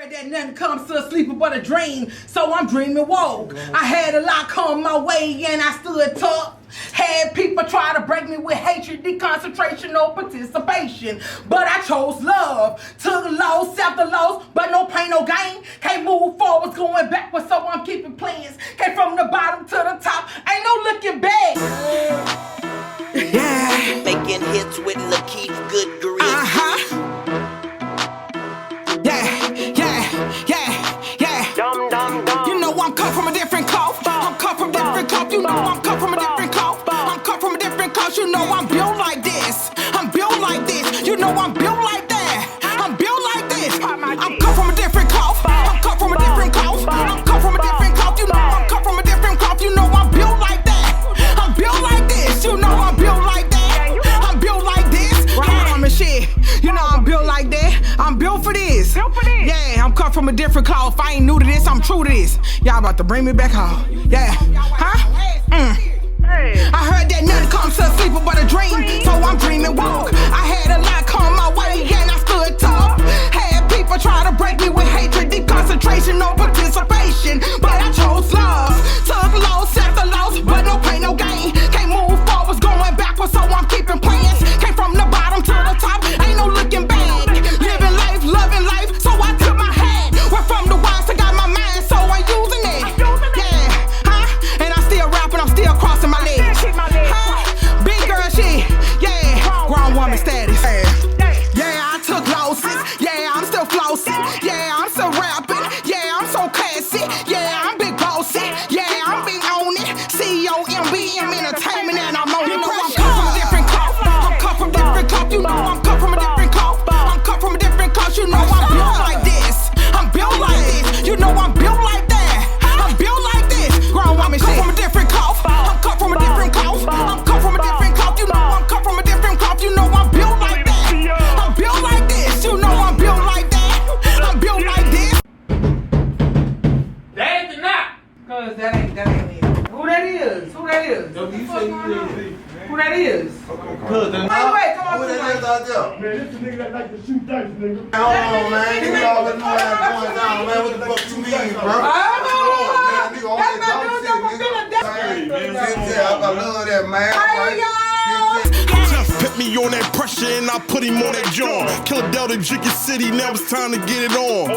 heard that nothing comes to a sleeper but a dream, so I'm dreaming woke. I had a lot come my way and I stood tall. Had people try to break me with hatred, deconcentration, or participation. But I chose love. Took loss after loss, but no pain, no gain. Can't move forwards, going backwards, so I'm keeping plans. Came from the bottom to the top, ain't no looking back. Yeah. Making hits with Lakeith Good Grief. You know I'm cut from a different cloth. I'm cut from a different cloth. You know I'm cut from a different cloth. I'm cut from a different cloth. You know I'm built like this. I'm built like this. You know I'm built like that. I'm built like this. I'm cut from a different cloth. I'm cut from a different cloth. I'm cut from a different cloth. You know I'm cut from a different cloth. You know I'm built like that. I'm built like this. You know I'm built like that. I'm built like this. I'm a shit. You know I'm built like that. I'm built for this. Yeah, I'm cut from a different cloth. I ain't new to this, I'm true to this. Y'all about to bring me back home. Yeah, huh? I heard that nothing comes to a sleeper but a dream, so I'm dreaming woke. I had a lot come my way and I stood tall. Had people try to break me with hatred, deconcentration, no participation. But I chose love. Took loss after loss, but no pain, no gain. Can't move forwards, going backwards, so I'm keeping plans. Came from the bottom to the top, ain't no looking back. Living life, loving life, so I took my hand. Went from the wise to got my mind, so I'm using it. Yeah, huh? And I'm still rapping, I'm still crossing my legs. Huh? Big girl shit, yeah. Grown woman status. Yeah, I took losses. Yeah, I'm still flossing. Yeah, I'm still rapping. Yeah, I'm so classy. Yeah, I'm big bossy. Yeah, I'm big on it. CEO, MBM Entertainment, and I'm on it. You know I'm cut from a different cloth. I'm cut from a different cloth. You know I'm cut from a different cloth. I'm cut from a different cloth. You know I'm built like this. I'm built like this. You know I'm built like that. I'm built like this. Grown woman shit. I'm cut from a different cloth. I'm cut from a different cloth. I'm cut from a different cloth. You know I'm cut from a different cloth. You know I'm built like that. I'm built like this. You know I'm built like that. I'm built like this. That ain't the knock. Cause that ain't it. Who that is? Who that is? Who that is? Wait, come on. Who that is out there? Man, this the nigga that like to shoot dice, nigga. Hold on, man. You already know what's going down, man. What the fuck you mean, bro? I love that, man. Just put me on that pressure and I put him on that joint. Killer Delta, Jicky City, now it's time to get it on.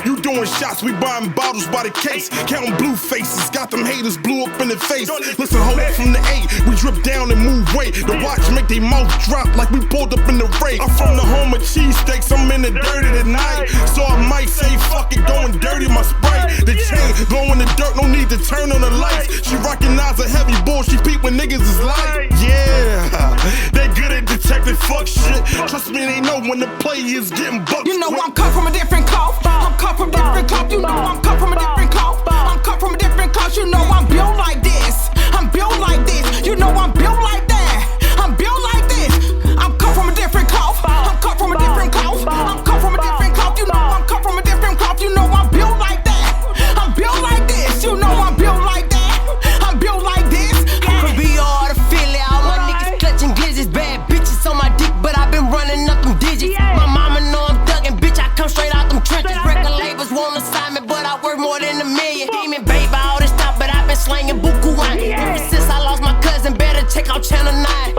You doing shots, we buying bottles by the case. Counting blue faces, got them haters blue up in the face. Listen, hold up from the 8, we drip down and move weight. The watch make they mouth drop like we pulled up in the race. I'm from the home of cheesesteaks, I'm in the dirty tonight. So I might say fuck it, going dirty my Sprite. The chain glow in the dirt, no need to turn on the lights. She recognize a heavy bull, she peep when niggas is light. Yeah, they good at detecting fuck shit. Trust me, they know when the play is getting bucked. You know I'm cut from a different cloth. I'm cut from a different cloth. You know I'm cut from a different cloth. I'm cut from a different cloth. You know I'm built like this. I'm built like this. You know I'm built like that. I'm built like this. I'm cut from a different cloth. I'm cut from a different cloth. I'm cut from a different cloth. You know I'm cut from a different cloth. You know I'm built like that. I'm built like this. You know I'm built like that. I'm built like this. Could be all the Philly, all my niggas clutching glizzies. Bad bitches on my dick, but I been running up them digits. My mama know I'm thuggin', bitch, I come straight out them trenches. Record labels won't assign me, but I work more than $1 million. Demon baby, all this stuff, but I been slanging buku wine. Ever since I lost my cousin, better check out Channel 9.